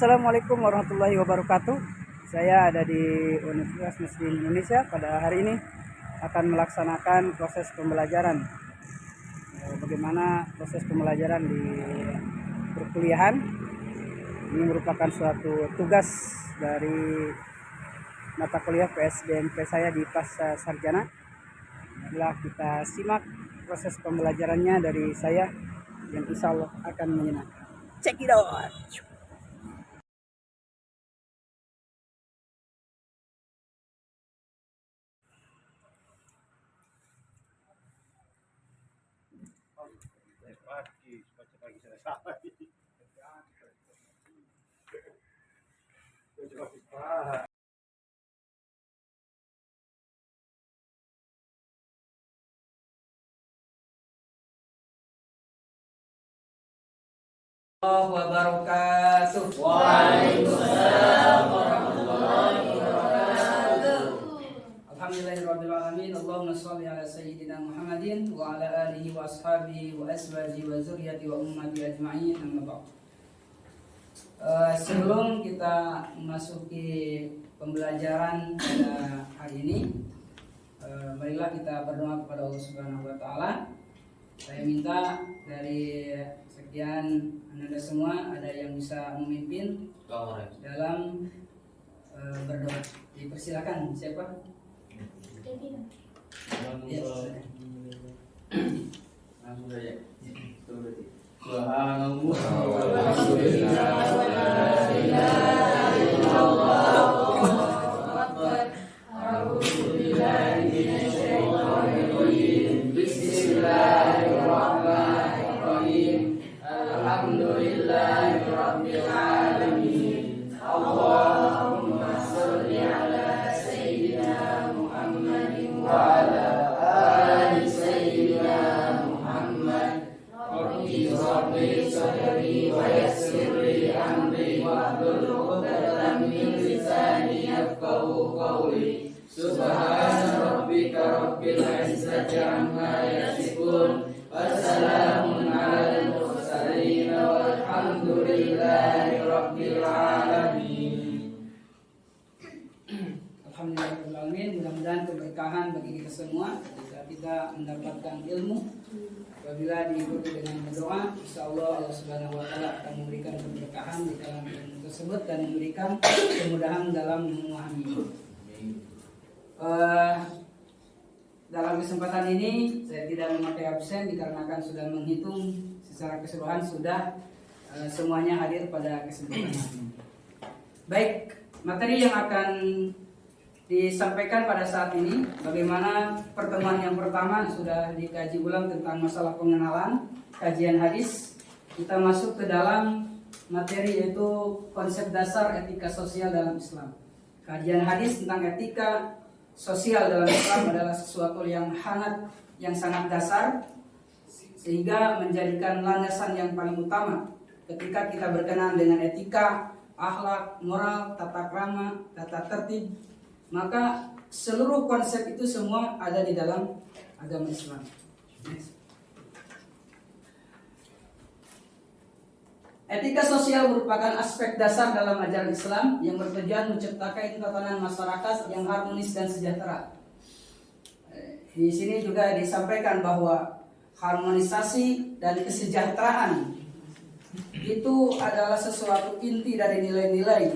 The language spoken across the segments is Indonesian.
Assalamualaikum warahmatullahi wabarakatuh. Saya ada di Universitas Muslim Indonesia. Pada hari ini akan melaksanakan proses pembelajaran. Bagaimana proses pembelajaran di perkuliahan. Ini merupakan suatu tugas dari mata kuliah PSBMP saya di Pasca Sarjana. Adalah kita simak proses pembelajarannya dari saya yang insya Allah akan menyenangkan. Check it out. Wabarakatuh. Waalaikumsalam warahmatullahi wabarakatuh. Alhamdulillahirabbil alamin. Allahumma shalli ala sayyidina Muhammadin wa ala alihi wa ashabihi wa azwajihi wa dzurriyyati wa ummati ajma'in. Amma ba'd. Sebelum kita memasuki pembelajaran pada hari ini, marilah kita berdoa kepada Allah Subhanahu wa taala. Saya minta dari sekian Anda semua ada yang bisa memimpin dalam berdoa. Dipersilakan siapa? Ya, langsung saja. Subhanallah walhamdulillah wa la ilaha illallah wallahu akbar. A'udzu billahi minasy syaithanir rajim. Bismillahirrahmanirrahim. Alhamdulillahirabbil alamin. Allahumma shalli ala sayyidina Muhammadin wa ala ali sayyidina Muhammad. Rabbi shrahli sadri wa yassir li amri wahlul 'uqdatam min lisani yafqahu qawli. Subhana rabbika rabbil izzati amma yasifun. Wassalamun alal mursalin walhamdulillahi rabbil alamin. Alhamdulillahirabbil alamin. Mudah-mudahan keberkahan bagi kita semua ketika kita mendapatkan ilmu. Apabila diikuti dengan berdoa, insyaallah Allah Subhanahu wa taala akan memberikan keberkahan di dalam ilmu tersebut dan memberikan kemudahan dalam memahami. Dalam kesempatan ini saya tidak memakai absen dikarenakan sudah menghitung secara keseluruhan sudah semuanya hadir pada kesempatan ini. Baik, materi yang akan disampaikan pada saat ini, bagaimana pertemuan yang pertama sudah dikaji ulang tentang masalah pengenalan kajian hadis. Kita masuk ke dalam materi yaitu konsep dasar etika sosial dalam Islam. Kajian hadis tentang etika sosial dalam Islam adalah sesuatu yang hangat, yang sangat dasar, sehingga menjadikan landasan yang paling utama ketika kita berkenaan dengan etika, akhlak, moral, tata krama, tata tertib. Maka seluruh konsep itu semua ada di dalam agama Islam. Etika sosial merupakan aspek dasar dalam ajaran Islam yang bertujuan menciptakan tatanan masyarakat yang harmonis dan sejahtera. Di sini juga disampaikan bahwa harmonisasi dan kesejahteraan itu adalah sesuatu inti dari nilai-nilai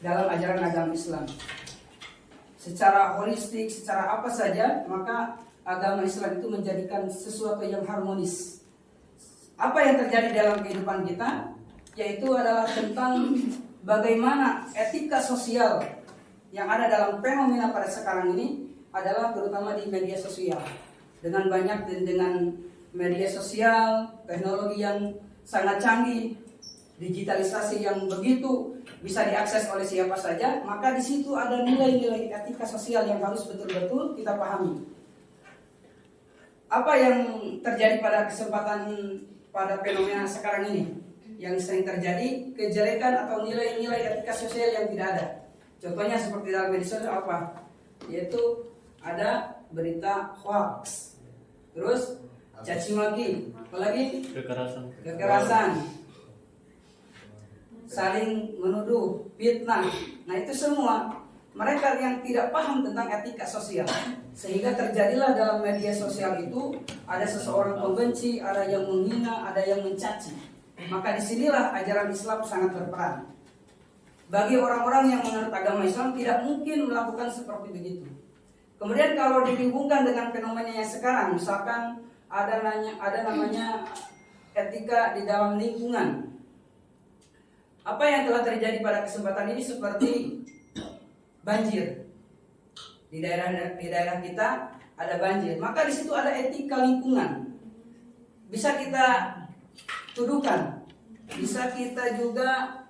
dalam ajaran agama Islam. Secara holistik, secara apa saja, maka agama Islam itu menjadikan sesuatu yang harmonis. Apa yang terjadi dalam kehidupan kita, yaitu adalah tentang bagaimana etika sosial yang ada dalam fenomena pada sekarang ini adalah terutama di media sosial. Dengan media sosial, teknologi yang sangat canggih, digitalisasi yang begitu bisa diakses oleh siapa saja, maka di situ ada nilai-nilai etika sosial yang harus betul-betul kita pahami. Apa yang terjadi pada fenomena sekarang ini? Yang sering terjadi kejelekan atau nilai-nilai etika sosial yang tidak ada. Contohnya seperti dalam media sosial apa? Yaitu ada berita hoax, terus caci maki, apalagi kekerasan. saling menuduh, fitnah. Nah itu semua mereka yang tidak paham tentang etika sosial, sehingga terjadilah dalam media sosial itu ada seseorang pembenci, ada yang menghina, ada yang mencaci. Maka disinilah ajaran Islam sangat berperan. Bagi orang-orang yang menurut agama Islam tidak mungkin melakukan seperti begitu. Kemudian kalau dihubungkan dengan fenomena yang sekarang, misalkan ada namanya etika di dalam lingkungan. Apa yang telah terjadi pada kesempatan ini seperti banjir. Di daerah kita ada banjir, maka di situ ada etika lingkungan. Bisa kita tuduhkan, bisa kita juga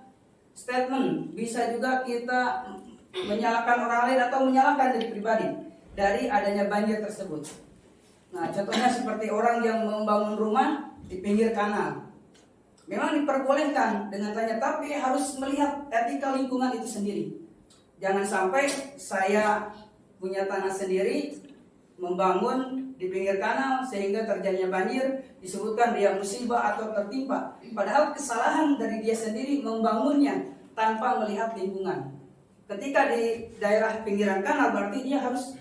statement, bisa juga kita menyalahkan orang lain atau menyalahkan diri pribadi dari adanya banjir tersebut. Nah, contohnya seperti orang yang membangun rumah di pinggir kanal. Memang diperbolehkan dengan tanya, tapi harus melihat etika lingkungan itu sendiri. Jangan sampai saya punya tanah sendiri, membangun di pinggir kanal sehingga terjadinya banjir, disebutkan dia musibah atau tertimpa. Padahal kesalahan dari dia sendiri membangunnya tanpa melihat lingkungan. Ketika di daerah pinggiran kanal berarti dia harus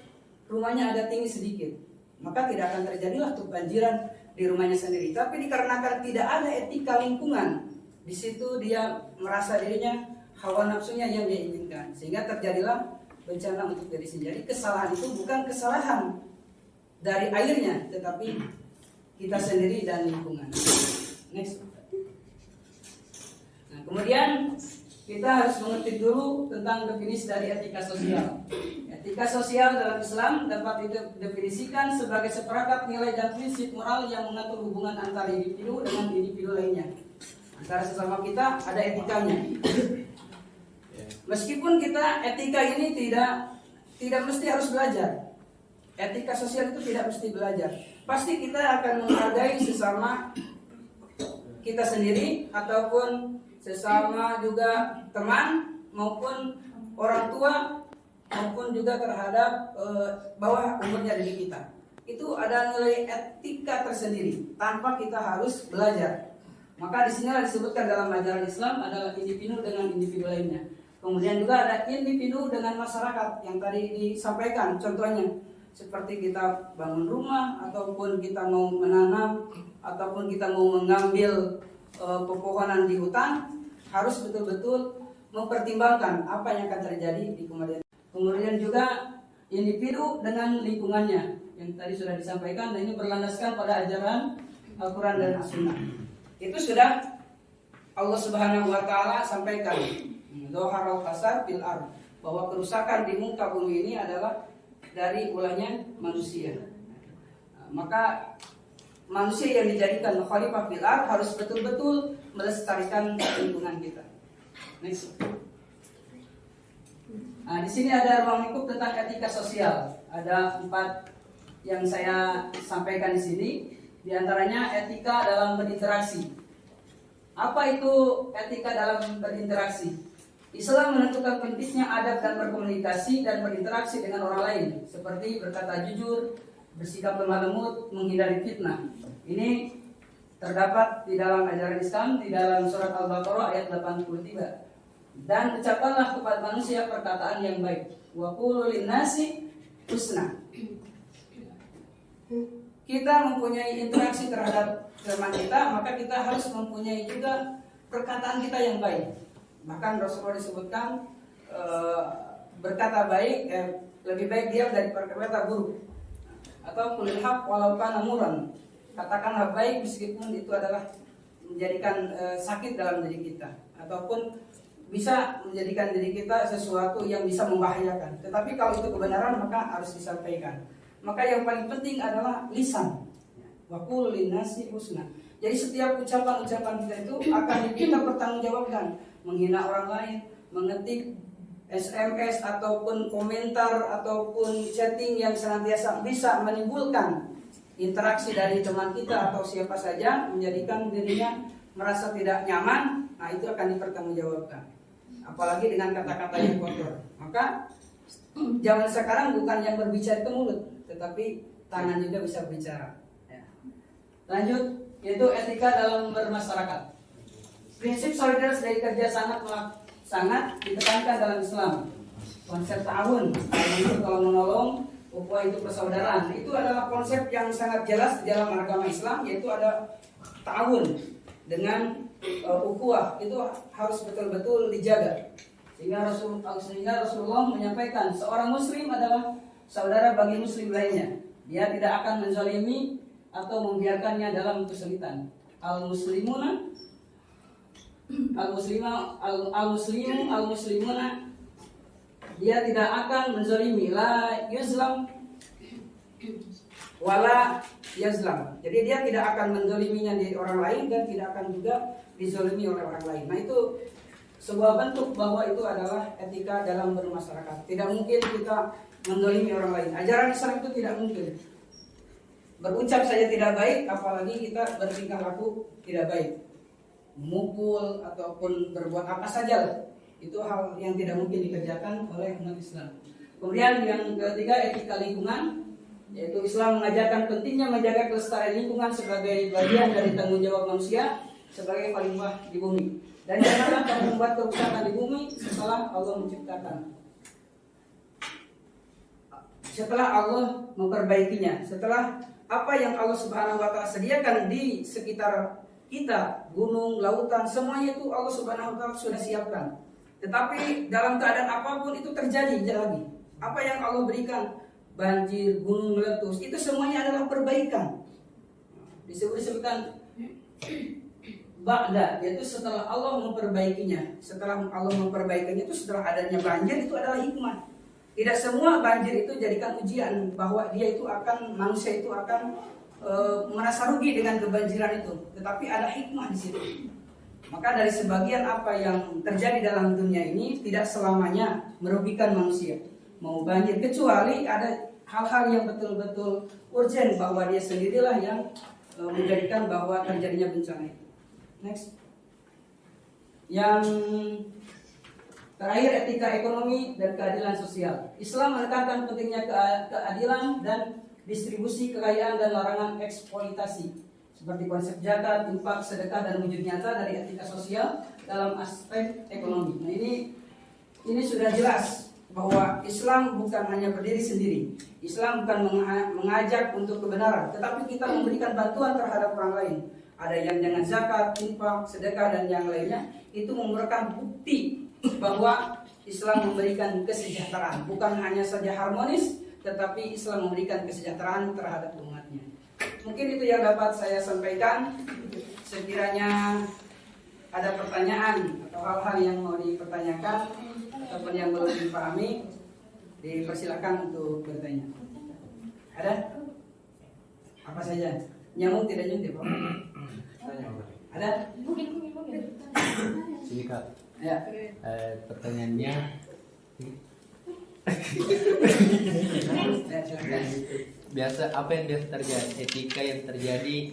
rumahnya ada tinggi sedikit, maka tidak akan terjadilah kebanjiran di rumahnya sendiri. Tapi dikarenakan tidak ada etika lingkungan, di situ dia merasa dirinya hawa nafsunya yang dia inginkan, sehingga terjadilah bencana untuk diri sendiri. Jadi kesalahan itu bukan kesalahan dari airnya, tetapi kita sendiri dan lingkungan. Next. Nah, kemudian kita harus mengerti dulu tentang definisi dari etika sosial. Etika sosial dalam Islam dapat didefinisikan sebagai seperangkat nilai dan prinsip moral yang mengatur hubungan antara individu dengan individu lainnya. Antara sesama kita ada etikanya. Meskipun kita etika ini tidak mesti harus belajar. Etika sosial itu tidak mesti belajar. Pasti kita akan menghargai sesama kita sendiri ataupun sesama juga teman maupun orang tua maupun juga terhadap bawah umurnya dari kita. Itu ada nilai etika tersendiri tanpa kita harus belajar. Maka disinilah disebutkan dalam ajaran Islam adalah individu dengan individu lainnya. Kemudian juga ada individu dengan masyarakat yang tadi disampaikan. Contohnya seperti kita bangun rumah, ataupun kita mau menanam, ataupun kita mau mengambil pepohonan di hutan, harus betul-betul mempertimbangkan apa yang akan terjadi di kemudian. Kemudian juga individu dengan lingkungannya yang tadi sudah disampaikan, dan ini berlandaskan pada ajaran Al-Quran dan As-Sunnah. Itu sudah Allah Subhanahu wa Ta'ala sampaikan. Zoharal fasad fil ardh, bahwa kerusakan di muka bumi ini adalah dari ulahnya manusia. Maka manusia yang dijadikan khalifah fil ardh harus betul-betul melestarikan lingkungan kita. Next. Nah, di sini ada ruang lingkup tentang etika sosial. Ada 4 yang saya sampaikan di sini. Di antaranya etika dalam berinteraksi. Apa itu etika dalam berinteraksi? Islam menentukan pentingnya adab dan berkomunikasi dan berinteraksi dengan orang lain, seperti berkata jujur, bersikap lemah lembut, menghindari fitnah. Ini terdapat di dalam ajaran Islam di dalam surat Al-Baqarah ayat 83. Dan ucapkanlah kepada manusia perkataan yang baik. Wa qulu lin-nasi husna. Kita mempunyai interaksi terhadap teman kita, maka kita harus mempunyai juga perkataan kita yang baik. Bahkan Rasulullah disebutkan berkata baik lebih baik diam dari berkata buruk. Atau qulil haq walau kana murran. Katakanlah baik meskipun itu adalah menjadikan sakit dalam diri kita, ataupun bisa menjadikan diri kita sesuatu yang bisa membahayakan. Tetapi kalau itu kebenaran maka harus disampaikan. Maka yang paling penting adalah lisan. Wa qul linnasi husna. Jadi setiap ucapan-ucapan kita itu akan kita pertanggungjawabkan. Menghina orang lain, mengetik SMS ataupun komentar ataupun chatting yang senantiasa bisa menimbulkan interaksi dari teman kita atau siapa saja, menjadikan dirinya merasa tidak nyaman, nah itu akan dipertanggungjawabkan. Apalagi dengan kata-kata yang kotor. Maka zaman sekarang bukan yang berbicara ke mulut, tetapi tangan juga bisa berbicara. Lanjut, yaitu etika dalam bermasyarakat. Prinsip solidaritas dari kerja sangat ditekankan dalam Islam. Konsep ta'awun, itu kalau menolong, ukhuwah itu persaudaraan. Itu adalah konsep yang sangat jelas di dalam agama Islam, yaitu ada ta'awun dengan ukhuwah. Itu harus betul-betul dijaga. Sehingga Rasulullah menyampaikan seorang muslim adalah saudara bagi muslim lainnya. Dia tidak akan menzalimi atau membiarkannya dalam kesulitan. Al-muslimuna dia tidak akan menzalimi, la yuzlam wala yazlam. Jadi dia tidak akan menzaliminya di orang lain dan tidak akan juga dizalimi oleh orang lain. Nah, itu sebuah bentuk bahwa itu adalah etika dalam bermasyarakat. Tidak mungkin kita menzalimi orang lain. Ajaran Islam itu tidak mungkin. Berucap saja tidak baik, apalagi kita bertingkah laku tidak baik. Memukul ataupun berbuat apa saja, itu hal yang tidak mungkin dikerjakan oleh umat Islam. Kemudian yang ketiga, etika lingkungan, yaitu Islam mengajarkan pentingnya menjaga kelestarian lingkungan sebagai bagian dari tanggung jawab manusia sebagai khalifah di bumi. Dan janganlah kamu membuat kerusakan di bumi setelah Allah menciptakan. Setelah Allah memperbaikinya, setelah apa yang Allah Subhanahu wa taala sediakan di sekitar kita, gunung, lautan, semuanya itu Allah Subhanahu wa taala sudah siapkan. Tetapi dalam keadaan apapun itu terjadi lagi. Apa yang Allah berikan, banjir, gunung meletus, itu semuanya adalah perbaikan. Disebutkan ba'da, yaitu setelah Allah memperbaikinya. Setelah Allah memperbaikinya itu setelah adanya banjir, itu adalah hikmah. Tidak semua banjir itu jadikan ujian bahwa dia itu akan, manusia itu akan merasa rugi dengan kebanjiran itu, tetapi ada hikmah di situ. Maka dari sebagian apa yang terjadi dalam dunia ini tidak selamanya merugikan manusia, mau banjir, kecuali ada hal-hal yang betul-betul urgent bahwa dia sendirilah yang menjadikan bahwa terjadinya bencana itu. Next. Yang terakhir, etika ekonomi dan keadilan sosial. Islam menekankan pentingnya keadilan dan distribusi kekayaan dan larangan eksploitasi, seperti konsep zakat, infak, sedekah, dan wujud nyata dari etika sosial dalam aspek ekonomi. Nah, ini sudah jelas bahwa Islam bukan hanya berdiri sendiri. Islam bukan mengajak untuk kebenaran, tetapi kita memberikan bantuan terhadap orang lain. Ada yang dengan zakat, infak, sedekah, dan yang lainnya. Itu merupakan bukti bahwa Islam memberikan kesejahteraan, bukan hanya saja harmonis, tetapi Islam memberikan kesejahteraan terhadap umatnya. Mungkin itu yang dapat saya sampaikan. Sekiranya ada pertanyaan atau hal-hal yang mau dipertanyakan ataupun yang belum dipahami, dipersilakan untuk bertanya. Ada? Apa saja? Nyamuk tidak nyuntik, Pak? Ada? Sini Kak. Ya. Pertanyaannya biasa apa yang biasa terjadi, etika yang terjadi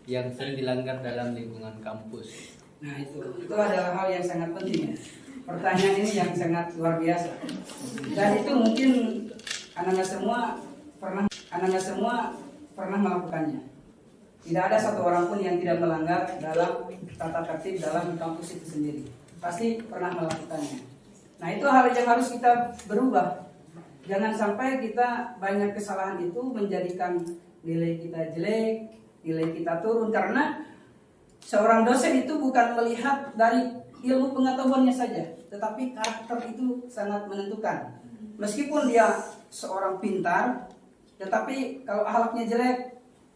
yang sering dilanggar dalam lingkungan kampus. Nah, itu adalah hal yang sangat penting ya. Pertanyaan ini yang sangat luar biasa. Dan itu mungkin anak-anak semua pernah melakukannya. Tidak ada satu orang pun yang tidak melanggar dalam tata tertib dalam kampus itu sendiri. Pasti pernah melakukannya. Nah, itu hal yang harus kita berubah. Jangan sampai kita banyak kesalahan itu menjadikan nilai kita jelek, nilai kita turun. Karena seorang dosen itu bukan melihat dari ilmu pengetahuannya saja, tetapi karakter itu sangat menentukan. Meskipun dia seorang pintar, tetapi kalau akhlaknya jelek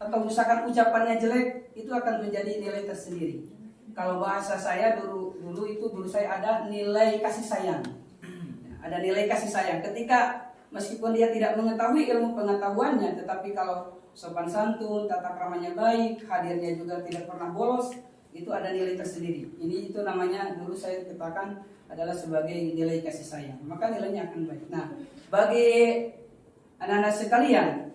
atau misalkan ucapannya jelek, itu akan menjadi nilai tersendiri. Kalau bahasa saya dulu saya ada nilai kasih sayang. Ada nilai kasih sayang. Ketika meskipun dia tidak mengetahui ilmu pengetahuannya, tetapi kalau sopan santun, tata kramanya baik, hadirnya juga tidak pernah bolos, itu ada nilai tersendiri. Ini itu namanya dulu saya katakan adalah sebagai nilai kasih sayang. Maka nilainya akan baik. Nah, bagi anak-anak sekalian,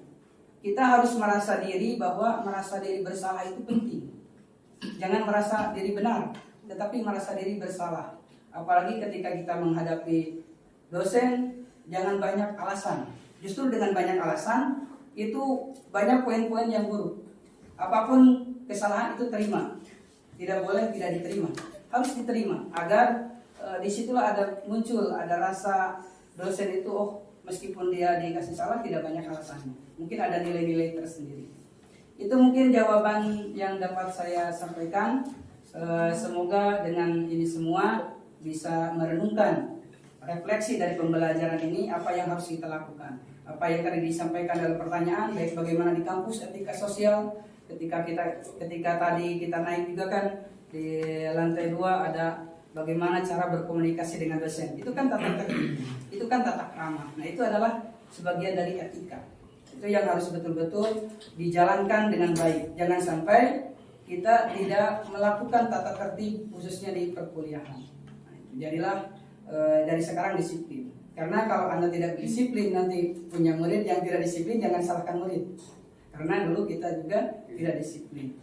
kita harus merasa diri bahwa merasa diri bersalah itu penting. Jangan merasa diri benar, tetapi merasa diri bersalah. Apalagi ketika kita menghadapi dosen, jangan banyak alasan. Justru dengan banyak alasan, itu banyak poin-poin yang buruk. Apapun kesalahan itu terima. Tidak boleh tidak diterima. harus diterima agar disitulah muncul ada rasa dosen itu meskipun dia dikasih salah tidak banyak alasannya, mungkin ada nilai-nilai tersendiri. Itu mungkin jawaban yang dapat saya sampaikan. Semoga dengan ini semua bisa merenungkan refleksi dari pembelajaran ini, apa yang harus kita lakukan, apa yang tadi disampaikan dalam pertanyaan, baik bagaimana di kampus etika sosial, ketika tadi kita naik juga kan di lantai 2 ada bagaimana cara berkomunikasi dengan dosen. Itu kan tata tertib, itu kan tata krama. Nah, itu adalah sebagian dari etika. Itu yang harus betul-betul dijalankan dengan baik. Jangan sampai kita tidak melakukan tata tertib khususnya di perkuliahan. Nah, itu jadilah dari sekarang disiplin. Karena kalau Anda tidak disiplin, nanti punya murid yang tidak disiplin, jangan salahkan murid. Karena dulu kita juga tidak disiplin.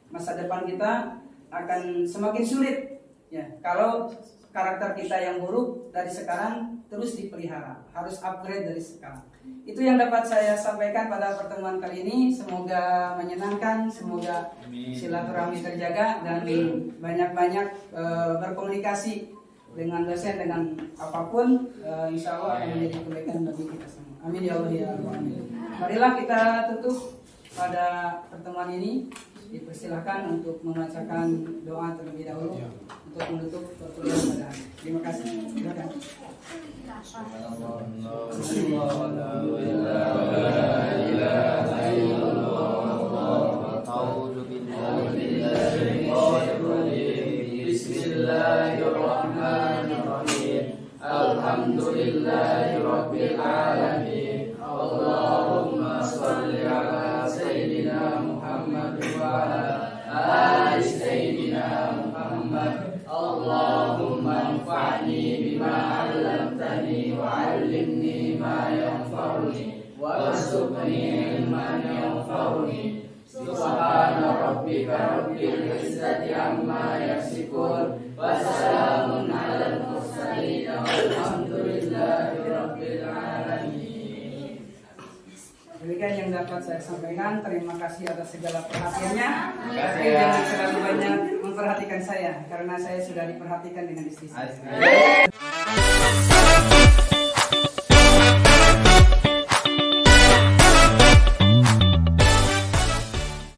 Masa depan kita akan semakin sulit ya kalau karakter kita yang buruk dari sekarang terus dipelihara, harus upgrade dari sekarang. Itu yang dapat saya sampaikan pada pertemuan kali ini. Semoga menyenangkan, semoga silaturahmi terjaga dan banyak-banyak berkomunikasi dengan dosen, dengan apapun, insya Allah akan menjadi kebaikan bagi kita semua. Amin ya Allah ya Rabbal alamin. Marilah kita tutup pada pertemuan ini. Dipersilakan untuk membacakan doa terlebih dahulu untuk menutup pertemuan pada hari. Terima kasih. Silakan. Bismillahirrahmanirrahim. Alhamdulillahirabbil alamin. Allahumma shalli ala sayyidina Muhammad wa ala ali sayyidina Muhammad. Allahumma anfa'ni bima 'allamtani wa 'allimni ma yanfa'uni warzuqni ilman yanfa'uni. Subhana rabbika rabbil izzati amma yasifun wa salamun 'alal mursalin walhamdulillahi rabbil alamin. Demikian yang dapat saya sampaikan. Terima kasih atas segala perhatiannya. Tapi jangan terlalu banyak memperhatikan saya, karena saya sudah diperhatikan dengan istri saya.